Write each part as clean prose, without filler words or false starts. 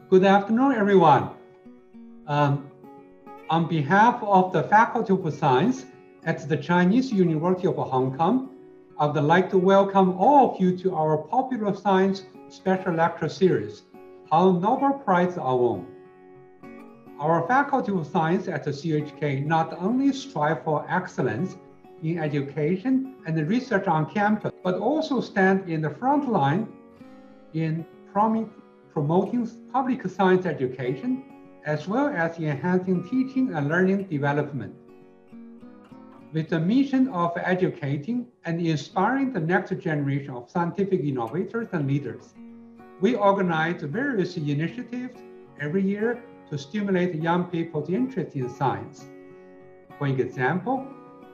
Good afternoon, everyone. On behalf of the Faculty of Science at the Chinese University of Hong Kong, I would like to welcome all of you to our popular science special lecture series, How Nobel Prize Are Won. Our Faculty of Science at the CHK not only strive for excellence in education and research on campus, but also stand in the front line in promoting public science education, as well as enhancing teaching and learning development. With the mission of educating and inspiring the next generation of scientific innovators and leaders, we organize various initiatives every year to stimulate young people's interest in science. For example,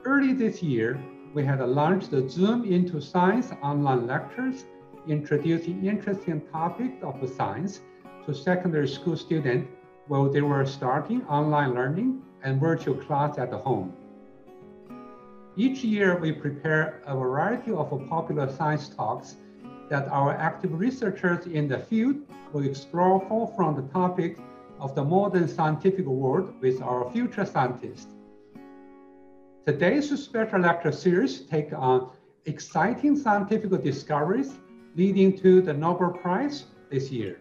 early this year, we had launched the Zoom into Science online lectures, introducing interesting topics of science to secondary school students while they were starting online learning and virtual class at home. Each year, we prepare a variety of popular science talks that our active researchers in the field will explore forefront the topics of the modern scientific world with our future scientists. Today's special lecture series takes on exciting scientific discoveries leading to the Nobel Prize this year.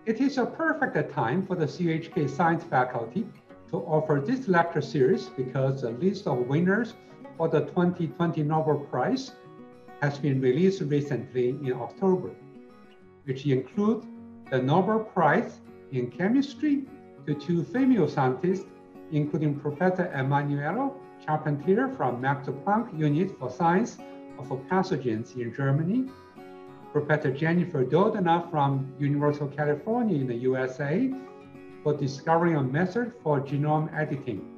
It is a perfect time for the CHK Science faculty to offer this lecture series because the list of winners for the 2020 Nobel Prize has been released recently in October, which includes the Nobel Prize in Chemistry to two female scientists, including Professor Emanuela Charpentier from Max Planck Unit for Science of Pathogens in Germany, Professor Jennifer Doudna from University of California in the USA for discovering a method for genome editing,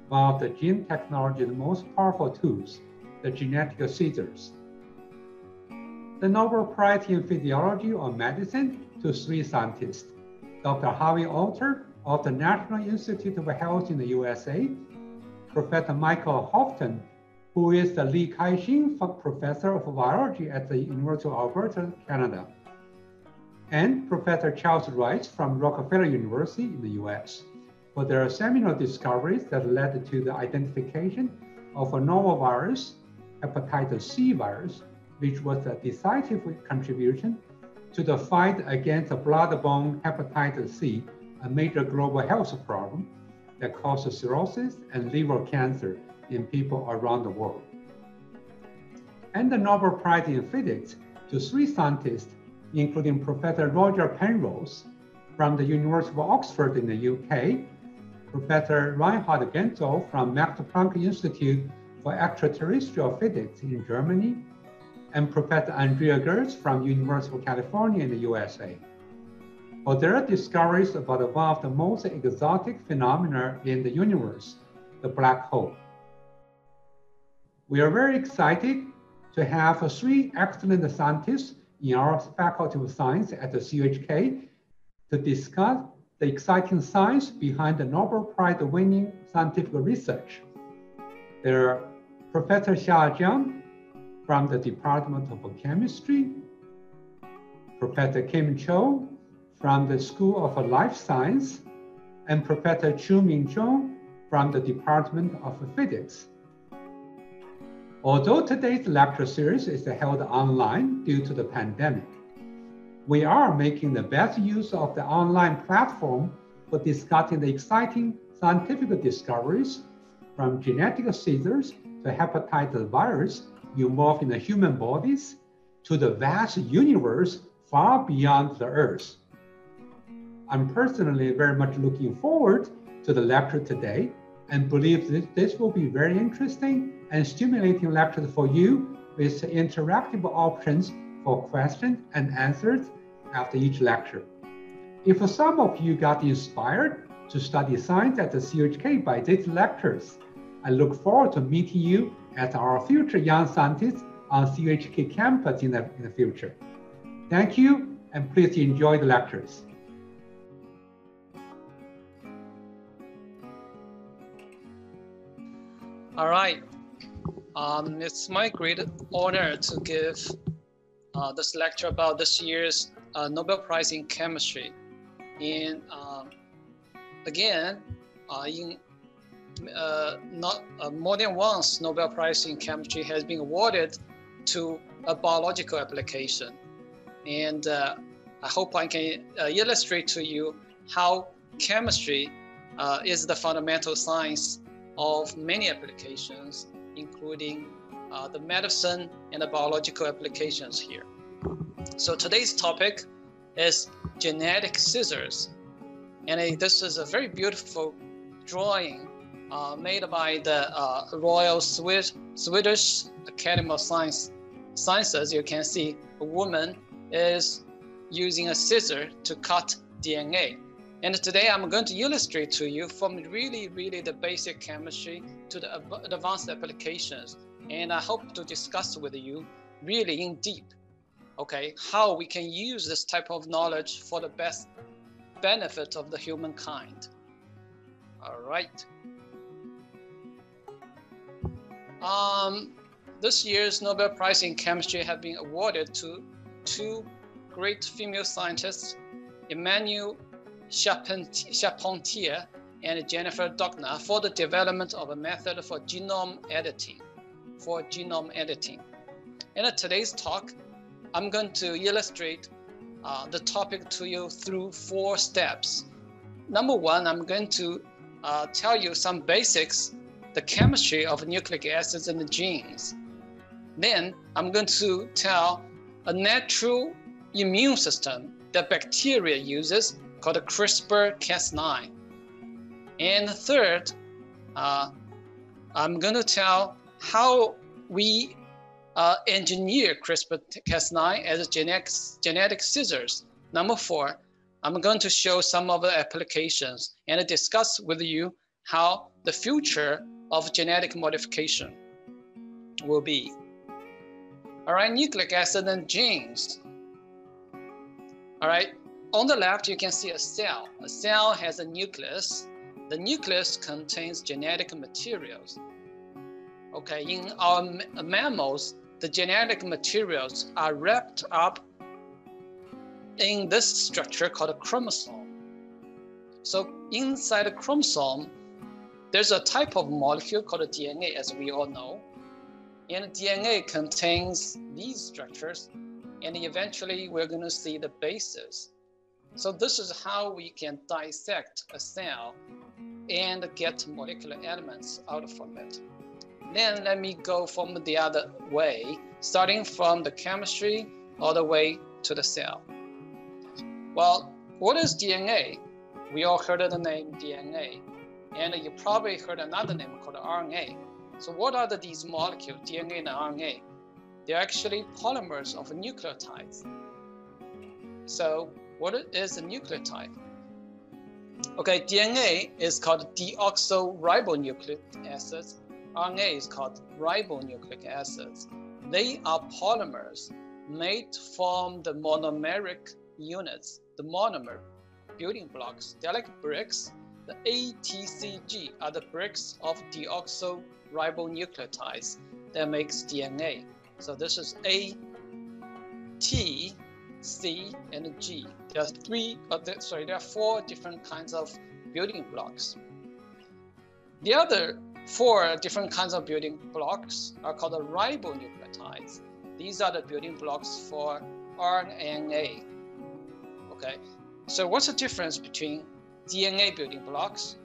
one of the gene technology's most powerful tools, the genetic scissors. The Nobel Prize in Physiology or Medicine to three scientists, Dr. Harvey Alter of the National Institute of Health in the USA, Professor Michael Houghton, who is the Li Kai-shing Professor of Biology at the University of Alberta, Canada, and Professor Charles Rice from Rockefeller University in the US, for their seminal discoveries that led to the identification of a novel virus, Hepatitis C virus, which was a decisive contribution to the fight against blood-borne hepatitis C, a major global health problem that causes cirrhosis and liver cancer in people around the world. And the Nobel Prize in Physics to three scientists, including Professor Roger Penrose from the University of Oxford in the UK, Professor Reinhard Genzel from Max Planck Institute for Extraterrestrial Physics in Germany, and Professor Andrea Gertz from University of California in the USA, for their discoveries about one of the most exotic phenomena in the universe, the black hole. We are very excited to have three excellent scientists in our Faculty of Science at the CHK to discuss the exciting science behind the Nobel Prize winning scientific research. They're Professor Jiang from the Department of Chemistry, Professor Kim Cho from the School of Life Science, and Professor Ming from the Department of Physics. Although today's lecture series is held online due to the pandemic, we are making the best use of the online platform for discussing the exciting scientific discoveries from genetic scissors to hepatitis virus involved in the human bodies to the vast universe far beyond the Earth. I'm personally very much looking forward to the lecture today and believe that this will be very interesting and stimulating lectures for you with interactive options for questions and answers after each lecture. If some of you got inspired to study science at the CHK by these lectures, I look forward to meeting you as our future young scientists on CHK campus in the future. Thank you, and please enjoy the lectures. All right. It's my great honor to give this lecture about this year's Nobel Prize in Chemistry And again, in not more than once, Nobel Prize in Chemistry has been awarded to a biological application. And I hope I can illustrate to you how chemistry is the fundamental science of many applications, including the medicine and the biological applications here. So today's topic is genetic scissors. And this is a very beautiful drawing made by the Royal Swedish Academy of Sciences. You can see a woman is using a scissor to cut DNA. And today I'm going to illustrate to you from really the basic chemistry to the advanced applications. And I hope to discuss with you really in deep, okay, how we can use this type of knowledge for the best benefit of the humankind. All right. This year's Nobel Prize in Chemistry have been awarded to two great female scientists, Emmanuelle Charpentier and Jennifer Doudna, for the development of a method for genome editing. And in today's talk, I'm going to illustrate the topic to you through 4 steps. Number 1, I'm going to tell you some basics, the chemistry of nucleic acids and the genes. Then I'm going to tell a natural immune system that bacteria uses called CRISPR-Cas9. And third, I'm going to tell how we engineer CRISPR-Cas9 as genetic scissors. Number 4, I'm going to show some of the applications and discuss with you how the future of genetic modification will be. All right, nucleic acid and genes. All right, on the left, you can see a cell. A cell has a nucleus. The nucleus contains genetic materials. Okay, in our mammals, the genetic materials are wrapped up in this structure called a chromosome. So inside a chromosome, there's a type of molecule called a DNA, as we all know. And DNA contains these structures, and eventually we're going to see the bases. So this is how we can dissect a cell and get molecular elements out from it. Then let me go from the other way, starting from the chemistry all the way to the cell. Well, what is DNA? We all heard of the name DNA, and you probably heard another name called RNA. So what are these molecules, DNA and RNA? They're actually polymers of nucleotides. So what is a nucleotide? Okay, DNA is called deoxyribonucleic acids. RNA is called ribonucleic acids. They are polymers made from the monomeric units, the monomer building blocks. They're like bricks. The ATCG are the bricks of deoxyribonucleotides that makes DNA. So this is A, T, C, and G. There are 4 different kinds of building blocks. The other 4 different kinds of building blocks are called the ribonucleotides. These are the building blocks for RNA. Okay, so what's the difference between DNA building blocks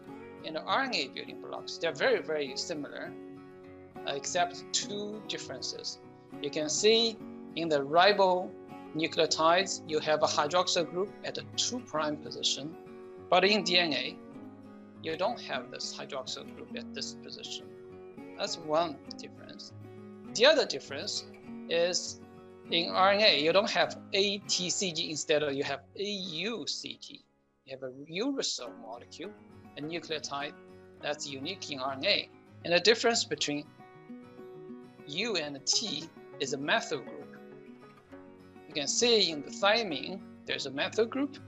and RNA building blocks? They're very similar, except 2 differences. You can see in the ribonucleotides, you have a hydroxyl group at the 2' position, but in DNA, you don't have this hydroxyl group at this position. That's one difference. The other difference is in RNA, you don't have ATCG, instead of you have AUCG. You have a uracil molecule, a nucleotide that's unique in RNA. And the difference between U and T is a methyl group. You can see in the thymine, there's a methyl group,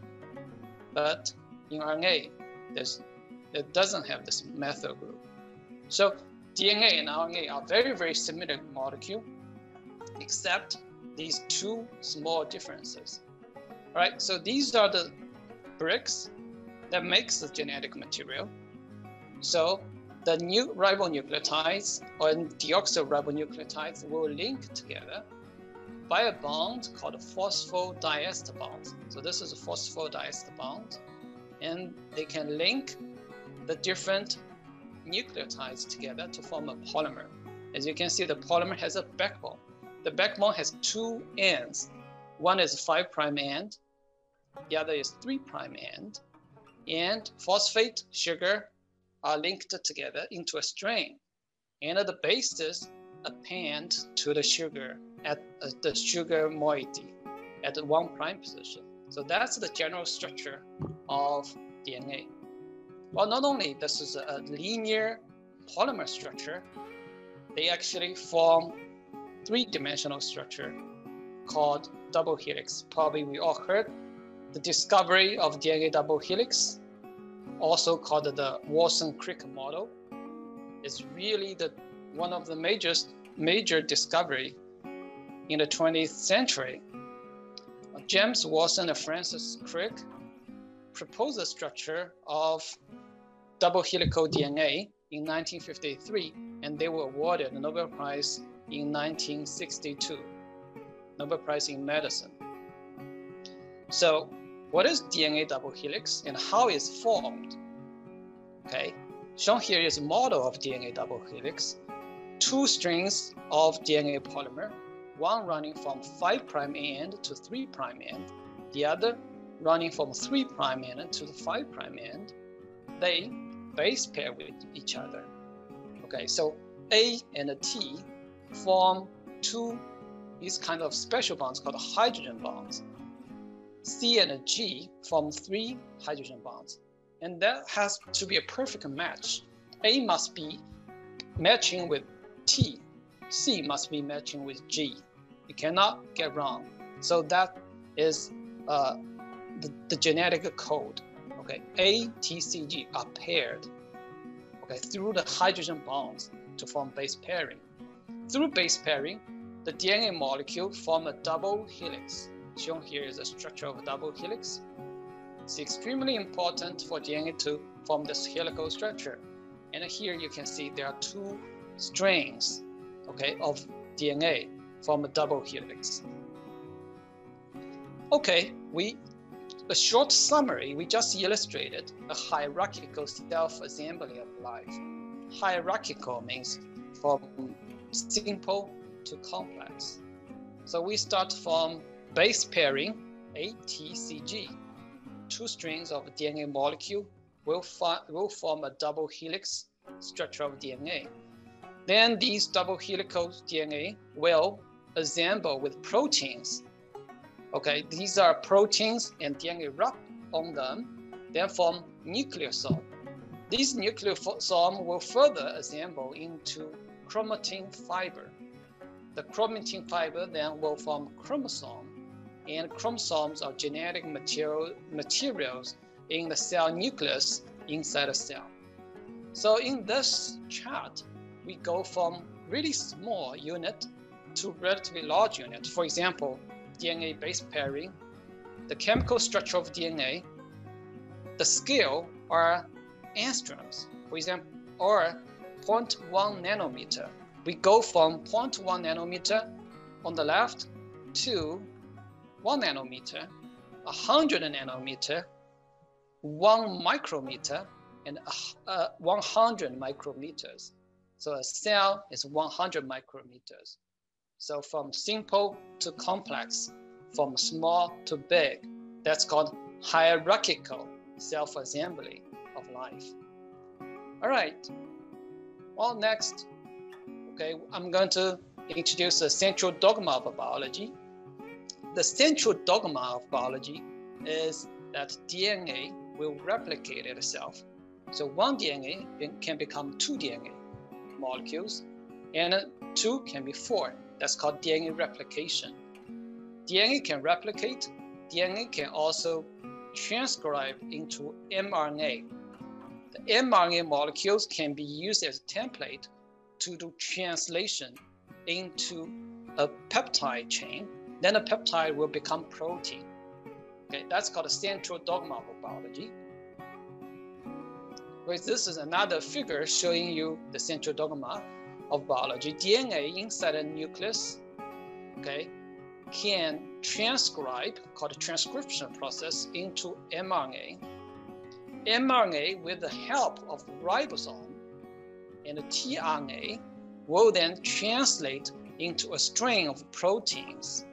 but in RNA, it doesn't have this methyl group. So DNA and RNA are very similar molecule, except these 2 small differences. All right, so these are the bricks that makes the genetic material. So the new ribonucleotides or deoxyribonucleotides will link together by a bond called a phosphodiester bond. So this is a phosphodiester bond, and they can link the different nucleotides together to form a polymer. As you can see, the polymer has a backbone. The backbone has two ends. One is 5' end, the other is 3' end, and phosphate, sugar are linked together into a string, and the bases append to the sugar at the sugar moiety at the 1' position. So that's the general structure of DNA. Well, not only this is a linear polymer structure, they actually form three-dimensional structure called double helix. Probably we all heard the discovery of DNA double helix, also called the Watson-Crick model, is really one of the major discovery in the 20th century. James Watson and Francis Crick proposed the structure of double helical DNA in 1953, and they were awarded the Nobel Prize in 1962, Nobel Prize in Medicine. So what is DNA double helix and how it's formed? Okay, shown here is a model of DNA double helix. Two strings of DNA polymer, one running from 5' end to 3' end, the other running from 3' end to the 5' end. They base pair with each other. Okay, so A and T form these kind of special bonds called hydrogen bonds. C and G form 3 hydrogen bonds, and that has to be a perfect match. A must be matching with T, C must be matching with G. You cannot get wrong. So that is the genetic code. Okay, A, T, C, G are paired. Okay, through the hydrogen bonds to form base pairing. Through base pairing, the DNA molecule form a double helix. Shown here is the structure of a double helix. It's extremely important for DNA to form this helical structure. And here you can see there are two strings, okay, of DNA from a double helix. Okay, a short summary, we just illustrated a hierarchical self-assembly of life. Hierarchical means from simple to complex. So we start from base pairing, ATCG. Two strings of DNA molecule will form a double helix structure of DNA. Then these double helical DNA will assemble with proteins. Okay, these are proteins and DNA wrap on them, then form nucleosome. These nucleosome will further assemble into chromatin fiber. The chromatin fiber then will form chromosome, and chromosomes are genetic materials in the cell nucleus inside a cell. So in this chart, we go from really small unit to relatively large unit. For example, DNA base pairing, the chemical structure of DNA, the scale are angstroms, for example, or 0.1 nanometer. We go from 0.1 nanometer on the left to 1 nanometer, 100 nanometer, 1 micrometer, and 100 micrometers. So a cell is 100 micrometers. So from simple to complex, from small to big, that's called hierarchical self-assembly of life. All right, well, next, okay, I'm going to introduce the central dogma of biology. The central dogma of biology is that DNA will replicate itself. So one DNA can become 2 DNA molecules, and 2 can be 4. That's called DNA replication. DNA can replicate. DNA can also transcribe into mRNA. The mRNA molecules can be used as a template to do translation into a peptide chain. Then a peptide will become protein. Okay, That's called a central dogma of biology. Whereas this is another figure showing you the central dogma of biology. DNA inside a nucleus, okay, can transcribe, called a transcription process, into mRNA. mRNA, with the help of ribosome and the tRNA, will then translate into a string of proteins,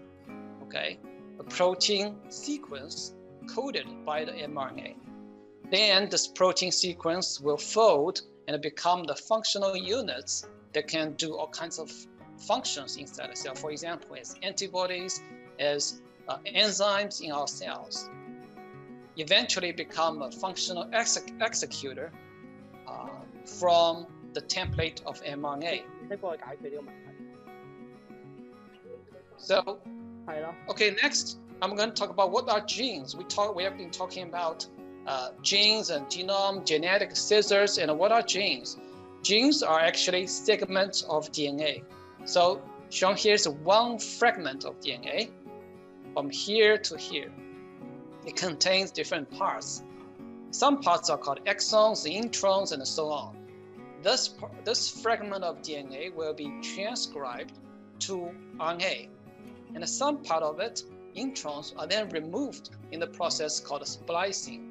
okay? A protein sequence coded by the mRNA. Then this protein sequence will fold and become the functional units that can do all kinds of functions inside the cell. For example, as antibodies, as enzymes in our cells. Eventually become a functional executor from the template of mRNA. So, okay, next I'm going to talk about what are genes. We have been talking about genes and genome, genetic scissors, and what are genes? Genes are actually segments of DNA. So shown here is one fragment of DNA from here to here. It contains different parts. Some parts are called exons, introns, and so on. This fragment of DNA will be transcribed to RNA. And some part of it, introns, are then removed in the process called splicing.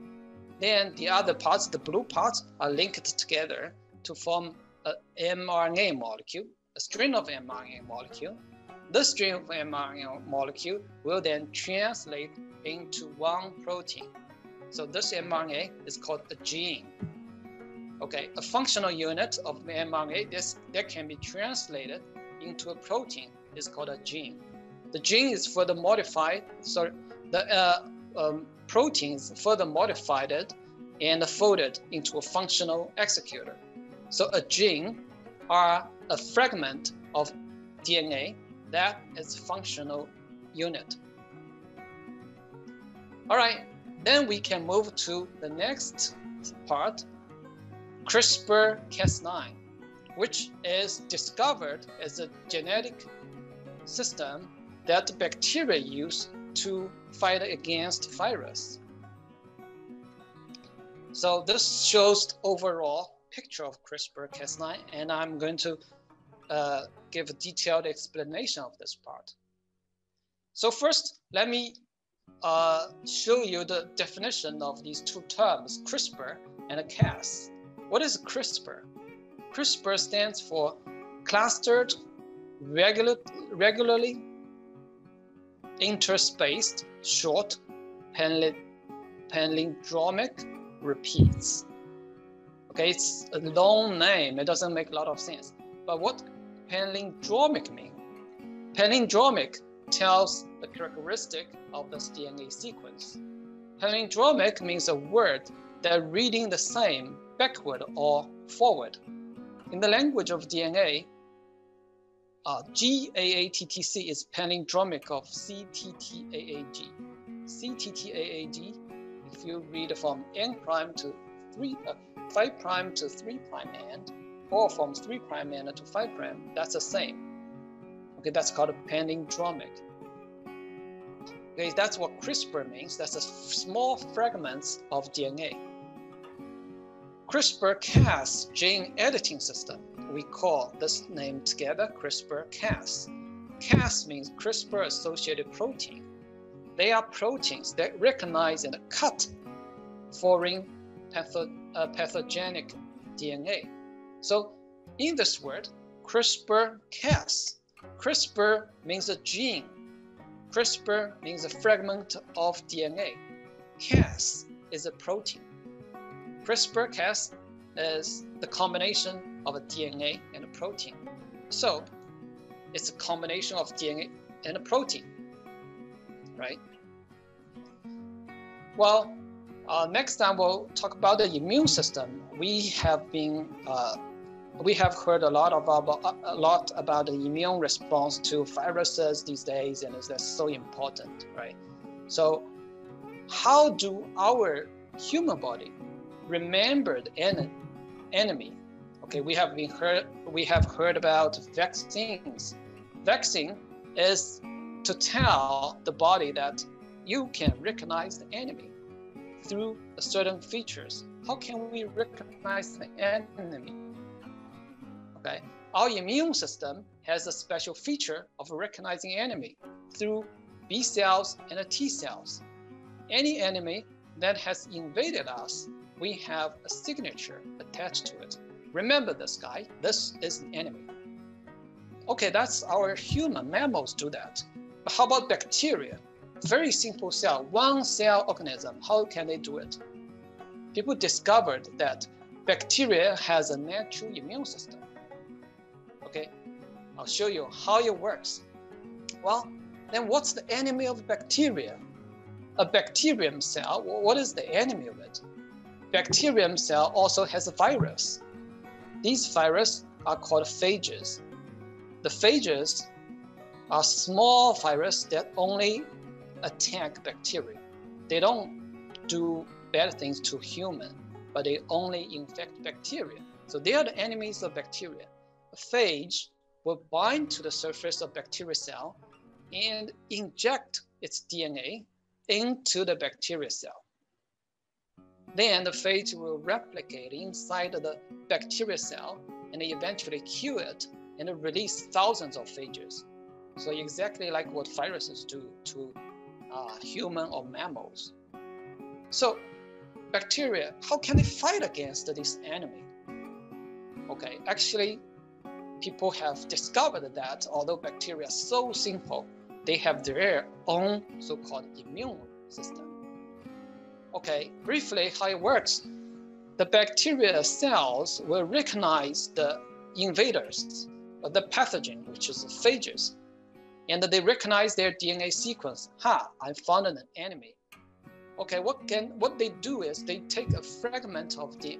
Then the other parts, the blue parts, are linked together to form an mRNA molecule, a string of mRNA molecule. This string of mRNA molecule will then translate into one protein. So this mRNA is called a gene. Okay, a functional unit of mRNA that can be translated into a protein is called a gene. The gene is further modified, so the proteins further modified and folded into a functional executor. So a gene are a fragment of DNA that is functional unit. All right, then we can move to the next part, CRISPR-Cas9, which is discovered as a genetic system that bacteria use to fight against virus. So this shows the overall picture of CRISPR-Cas9, and I'm going to give a detailed explanation of this part. So first, let me show you the definition of these two terms, CRISPR and Cas. What is CRISPR? CRISPR stands for clustered, regularly interspaced, short, palindromic repeats. Okay, it's a long name. It doesn't make a lot of sense. But what palindromic mean? Palindromic tells the characteristic of this DNA sequence. Palindromic means a word that reading the same backward or forward. In the language of DNA, GAATTC is palindromic of CTTAAG. CTTAAG, if you read from N prime to 5 prime to 3 prime end, or from 3 prime end to 5 prime, that's the same. Okay, that's called a palindromic. Okay, that's what CRISPR means. That's a small fragments of DNA. CRISPR-Cas gene editing system. We call this name together CRISPR-Cas. Cas means CRISPR-associated protein. They are proteins that recognize and cut foreign pathogenic DNA. So in this word, CRISPR-Cas, CRISPR means a gene. CRISPR means a fragment of DNA. Cas is a protein. CRISPR-Cas is the combination of a DNA and a protein. So it's a combination of DNA and a protein, right? Well, next time we'll talk about the immune system. We have heard a lot about the immune response to viruses these days, and that's so important, right? So how do our human body remember the enemy? Okay, we have heard about vaccines. Vaccine is to tell the body that you can recognize the enemy through certain features. How can we recognize the enemy? Okay, our immune system has a special feature of recognizing enemy through B cells and T cells. Any enemy that has invaded us, we have a signature attached to it. Remember this guy, this is the enemy. Okay, that's our human, mammals do that. But how about bacteria? Very simple cell, one cell organism, how can they do it? People discovered that bacteria has a natural immune system. Okay, I'll show you how it works. Well, then what's the enemy of bacteria? A bacterium cell, what is the enemy of it? Bacterium cell also has a virus. These viruses are called phages. The phages are small viruses that only attack bacteria. They don't do bad things to human, but they only infect bacteria. So they are the enemies of bacteria. A phage will bind to the surface of bacteria cell and inject its DNA into the bacteria cell. Then the phage will replicate inside the bacteria cell and eventually kill it and release thousands of phages. So exactly like what viruses do to human or mammals. So bacteria, how can they fight against this enemy? Okay, actually, people have discovered that although bacteria are so simple, they have their own so-called immune system. Okay, briefly how it works. The bacteria cells will recognize the invaders, the pathogen, which is the phages, and they recognize their DNA sequence. I found an enemy. Okay, what they do is they take a fragment of the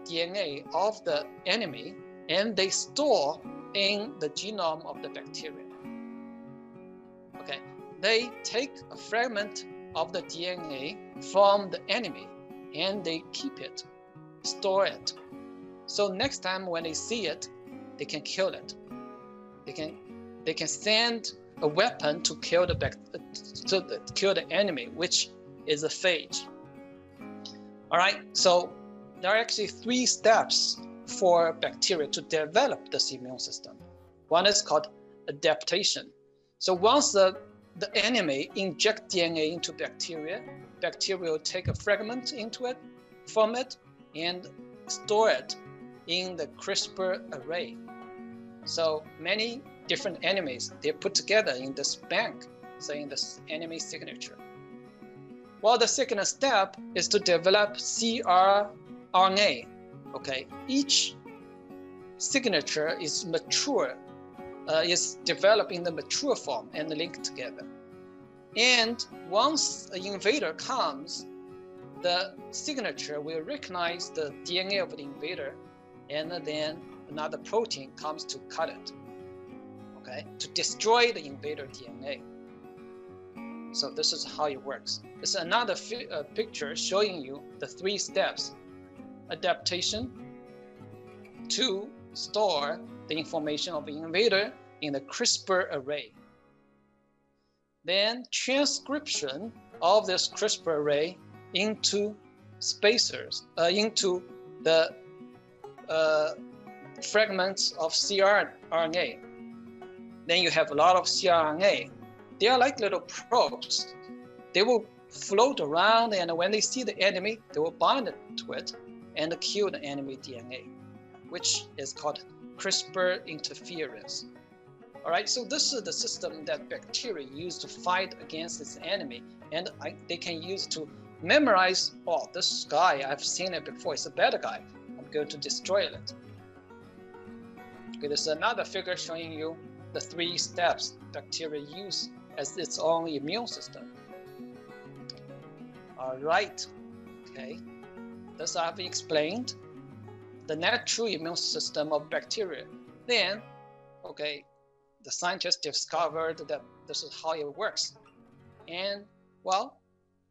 DNA of the enemy and they store in the genome of the bacteria. Okay, they take a fragment of the DNA from the enemy and they keep it, store it. So next time when they see it, they can kill it. They can send a weapon to kill the enemy, which is a phage. All right, so there are actually 3 steps for bacteria to develop this immune system. One is called adaptation. So once the enemy injects DNA into bacteria, bacteria will take a fragment from it and store it in the CRISPR array. So many different enemies, they're put together in this bank, saying this enemy signature. Well, the second step is to develop cRNA. Okay, each signature is mature, is developed in the mature form and linked together. And once an invader comes, the signature will recognize the DNA of the invader, and then another protein comes to cut it, okay, to destroy the invader DNA. So this is how it works. This is another picture showing you the 3 steps. Adaptation, to store the information of the invader in the CRISPR array. Then transcription of this CRISPR array into spacers, into the fragments of cRNA. Then you have a lot of cRNA. They are like little probes. They will float around, and when they see the enemy, they will bind to it and kill the enemy DNA, which is called CRISPR interference. All right, so this is the system that bacteria use to fight against its enemy, and they can use to memorize, oh, this guy, I've seen it before, it's a bad guy, I'm going to destroy it. Okay, this is another figure showing you the 3 steps bacteria use as its own immune system. All right, okay, this I've explained the natural immune system of bacteria. Then, okay, the scientists discovered that this is how it works. And well,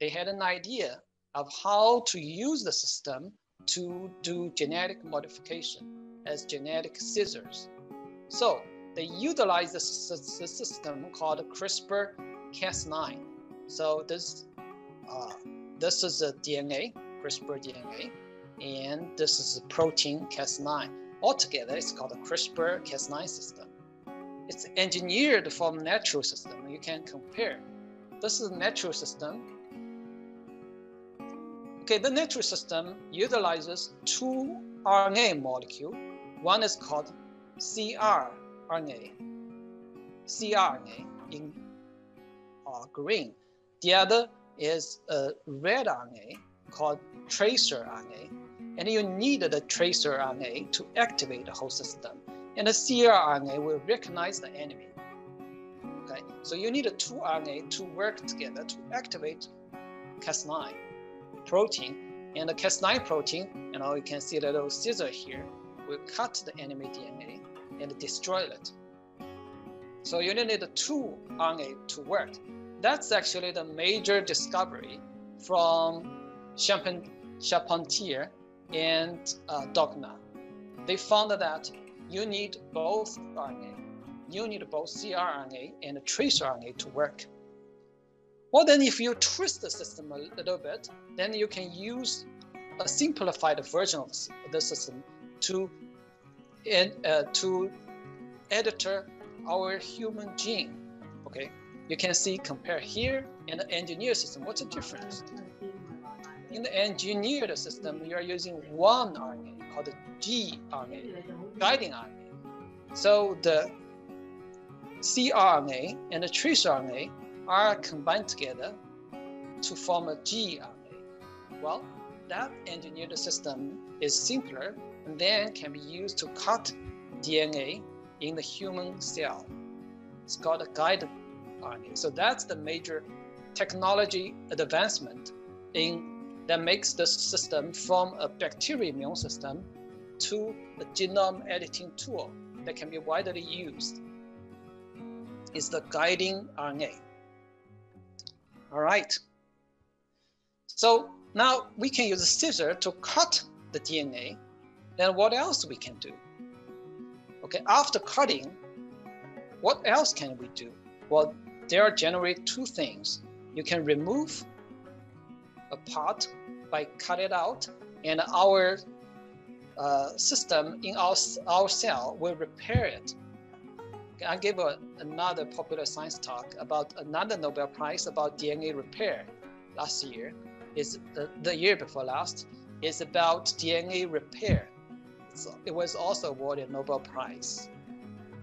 they had an idea of how to use the system to do genetic modification as genetic scissors. So they utilized the system called CRISPR Cas9. So this is a DNA, CRISPR DNA, and this is a protein Cas9. Altogether, it's called a CRISPR-Cas9 system. It's engineered from natural system. You can compare. This is a natural system. Okay, the natural system utilizes two RNA molecule. One is called cRNA in green. The other is a red RNA called tracer RNA. And you need the tracer RNA to activate the whole system. And the cRNA will recognize the enemy. Okay, so you need a two RNA to work together to activate Cas9 protein. And the Cas9 protein, you can see the little scissor here, will cut the enemy DNA and destroy it. So you need the two RNA to work. That's actually the major discovery from Charpentier and Dogna. They found that you need both RNA. You need both cRNA and tracer RNA to work. Well, then if you twist the system a little bit, then you can use a simplified version of the system to editor our human gene. Okay, you can see, compare here and the engineered system. What's the difference? In the engineered system, you are using one RNA called the gRNA, guiding RNA. So the cRNA and the tracer RNA are combined together to form a gRNA. Well, that engineered system is simpler and then can be used to cut DNA in the human cell. It's called a guided RNA. So that's the major technology advancement that makes the system from a bacterial immune system to a genome editing tool that can be widely used. It's the guiding RNA. All right. So now we can use a scissor to cut the DNA. Then what else we can do? Okay, after cutting, what else can we do? Well, there are generally two things. You can remove a part by cut it out, and our system in our cell will repair it. Okay, I gave another popular science talk about another Nobel Prize about DNA repair last year. Is the year before last is about DNA repair. So it was also awarded Nobel Prize.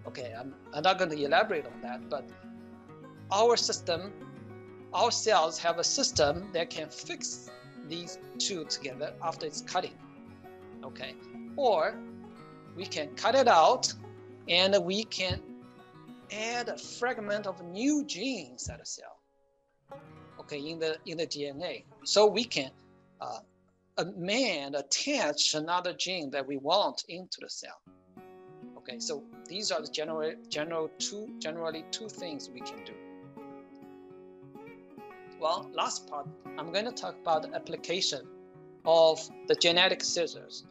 Okay, I'm not going to elaborate on that, but our system, our cells have a system that can fix these two together after it's cutting. Okay, or we can cut it out and we can add a fragment of new gene inside the cell. Okay, in the DNA, so we can attach another gene that we want into the cell. Okay, so these are the generally two things we can do. Well, last part, I'm going to talk about the application of the genetic scissors.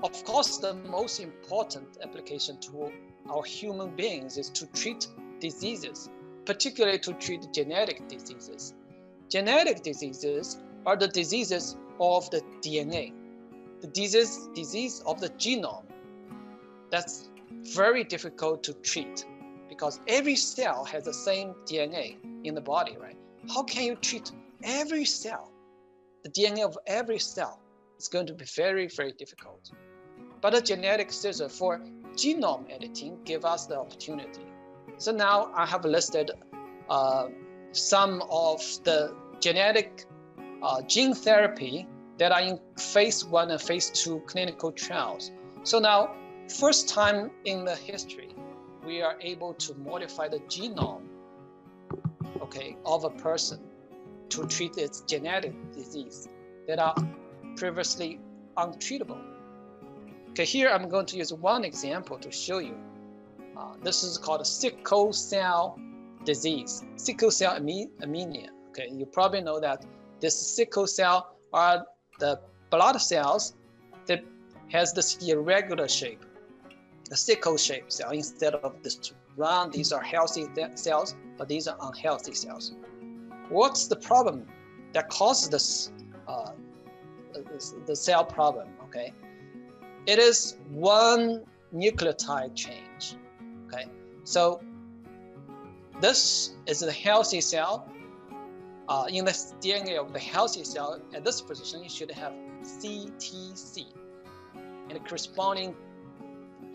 Of course, the most important application to our human beings is to treat diseases, particularly to treat genetic diseases. Genetic diseases are the diseases of the DNA, the disease of the genome. That's very difficult to treat because every cell has the same DNA in the body, right? How can you treat every cell, the DNA of every cell? It's going to be very, very difficult. But a genetic scissor for genome editing gives us the opportunity. So now I have listed some of the genetic gene therapy that are in phase 1 and phase 2 clinical trials. So now, first time in the history, we are able to modify the genome, okay, of a person to treat its genetic disease that are previously untreatable. Okay, here I'm going to use one example to show you. This is called a sickle cell disease, sickle cell anemia. Okay, you probably know that this sickle cell are the blood cells that has this irregular shape, a sickle shape cell instead of this run, these are healthy cells, but these are unhealthy cells. What's the problem that causes this, the cell problem, okay? It is one nucleotide change, okay? So this is the healthy cell. In the DNA of the healthy cell, at this position, you should have CTC. And the corresponding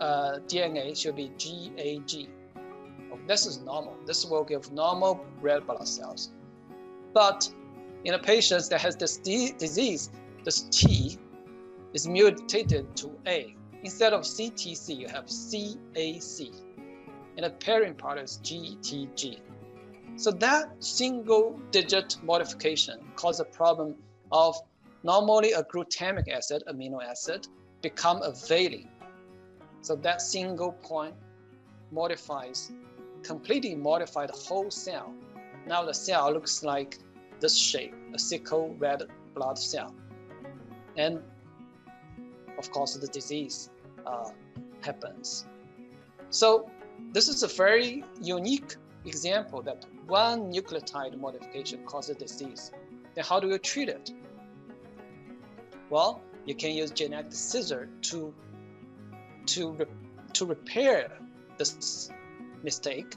DNA should be GAG. This is normal. This will give normal red blood cells. But in a patient that has this disease, this T is mutated to A. Instead of CTC, you have CAC. And the pairing part is GTG. So that single digit modification causes a problem of normally a glutamic acid, amino acid, become a valine. So that single point completely modified the whole cell. Now the cell looks like this shape, a sickle red blood cell. And of course the disease happens. So this is a very unique example that one nucleotide modification causes disease. Then how do you treat it? Well, you can use genetic scissors to repair this mistake.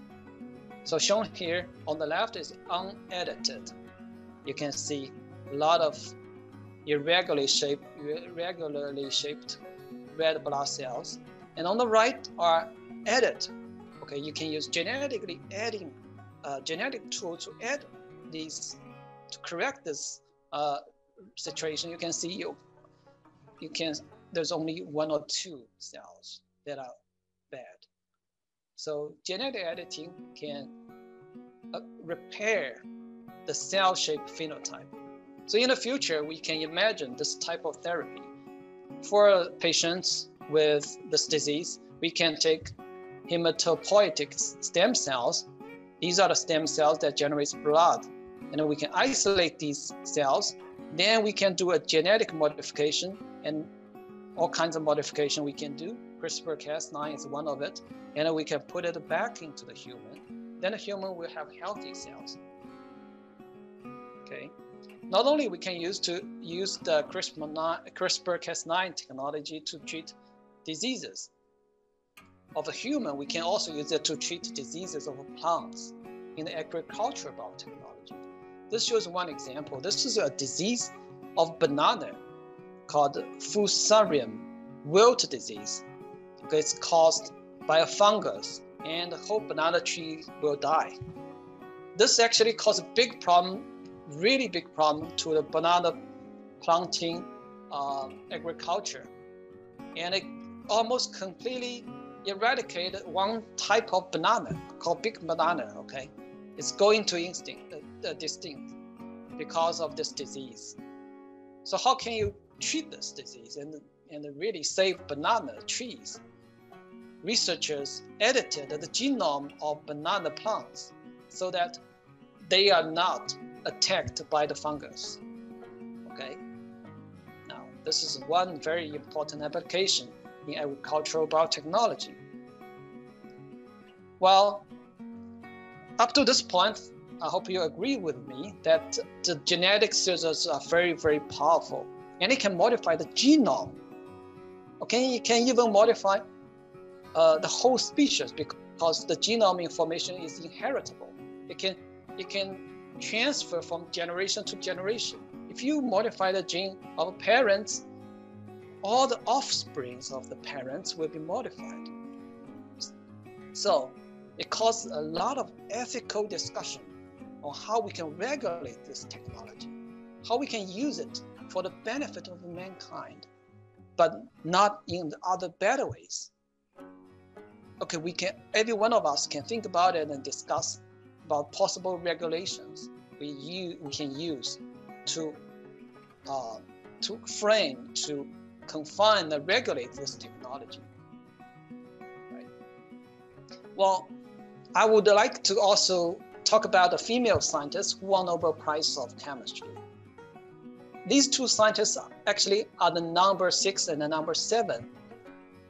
So shown here on the left is unedited. You can see a lot of irregularly shaped red blood cells. And on the right are edited. Okay, you can use genetically adding genetic tool to add these, to correct this situation. You can see there's only 1 or 2 cells that are bad. So genetic editing can repair the cell shape phenotype. So in the future, we can imagine this type of therapy. For patients with this disease, we can take hematopoietic stem cells. These are the stem cells that generate blood. And then we can isolate these cells. Then we can do a genetic modification and all kinds of modification we can do. CRISPR-Cas9 is one of it. And then we can put it back into the human. Then the human will have healthy cells. Okay. Not only we can use the CRISPR-Cas9 technology to treat diseases of a human, we can also use it to treat diseases of plants in the agricultural biotechnology. This shows one example. This is a disease of banana called Fusarium wilt disease. Okay, it's caused by a fungus and the whole banana tree will die. This actually caused a big problem, really big problem to the banana planting agriculture. And it almost completely eradicated one type of banana called big banana, okay? It's going to extinct because of this disease. So how can you treat this disease and really save banana trees? Researchers edited the genome of banana plants so that they are not attacked by the fungus, okay? Now, this is one very important application in agricultural biotechnology. Well, up to this point, I hope you agree with me that the genetic scissors are very, very powerful and it can modify the genome. Okay, it can even modify the whole species because the genome information is inheritable. It can transfer from generation to generation. If you modify the gene of parents, all the offsprings of the parents will be modified. So it causes a lot of ethical discussion on how we can regulate this technology, how we can use it for the benefit of mankind, but not in the other better ways. Okay, every one of us can think about it and discuss about possible regulations we can use to frame, to confine and regulate this technology. Right. Well, I would like to also talk about the female scientists who won Nobel Prize of Chemistry. These two scientists actually are the number 6 and the number 7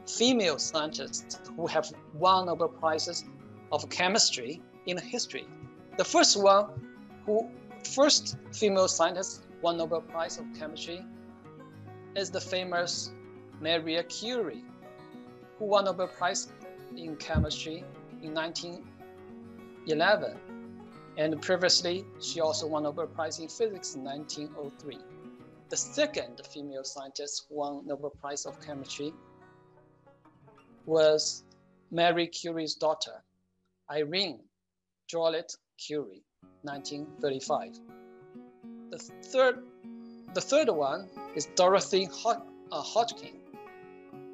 female scientists who have won Nobel Prizes of chemistry in history. The first female scientist won Nobel Prize of Chemistry is the famous Marie Curie, who won Nobel Prize in Chemistry in 1911. And previously, she also won Nobel Prize in Physics in 1903. The second female scientist who won Nobel Prize of Chemistry was Marie Curie's daughter, Irene Joliot Curie, 1935. The third one is Dorothy Hodgkin,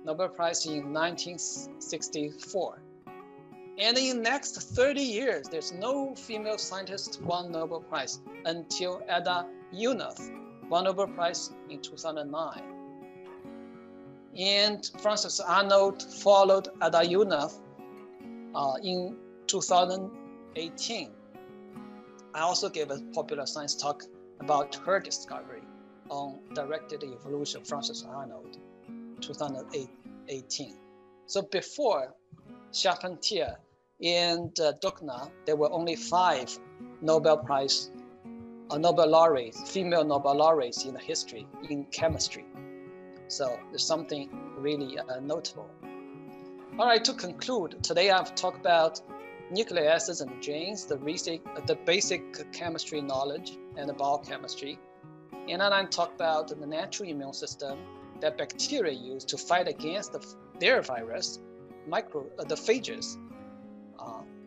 Nobel Prize in 1964. And in the next 30 years, there's no female scientist who won Nobel Prize until Ada Younouth won Nobel Prize in 2009. And Frances Arnold followed Ada Younouth in 2018. I also gave a popular science talk about her discovery on directed evolution, Frances Arnold, 2018. So before Charpentier and Duckner, there were only 5 Nobel Prize, Nobel laureates, female Nobel laureates in the history in chemistry. So there's something really notable. All right, to conclude, today I've talked about nucleic acids and genes, the basic chemistry knowledge and biochemistry. And then I talked about the natural immune system that bacteria use to fight against their virus, the phages,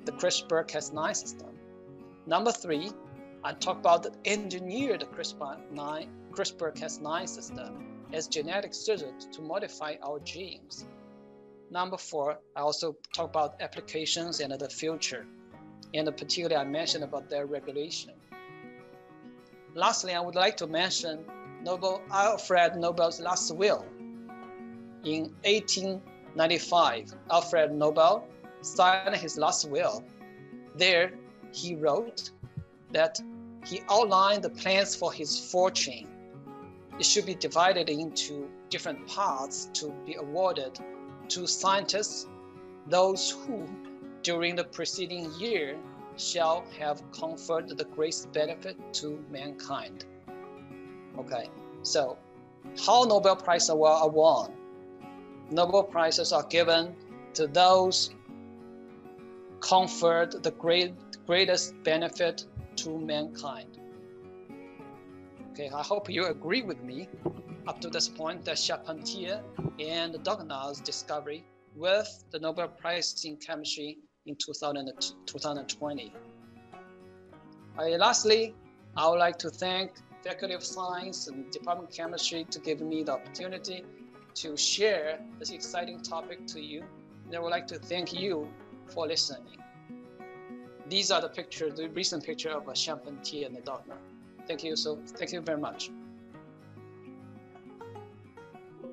the CRISPR-Cas9 system. Number 3, I talked about the engineered CRISPR-Cas9 system as genetic scissors to modify our genes. Number 4, I also talk about applications and the future, and particularly I mentioned about their regulation. Lastly, I would like to mention Alfred Nobel's last will. In 1895, Alfred Nobel signed his last will. There, he wrote that he outlined the plans for his fortune. It should be divided into different parts to be awarded to scientists, those who, during the preceding year, shall have conferred the greatest benefit to mankind. Okay, so how Nobel Prizes are won? Nobel Prizes are given to those conferred the greatest benefit to mankind. Okay, I hope you agree with me up to this point that Charpentier and Duckner's discovery with the Nobel Prize in Chemistry in 2020. Lastly, I would like to thank Faculty of Science and Department of Chemistry to give me the opportunity to share this exciting topic to you. And I would like to thank you for listening. These are the recent picture of Charpentier and Duckner. Thank you very much.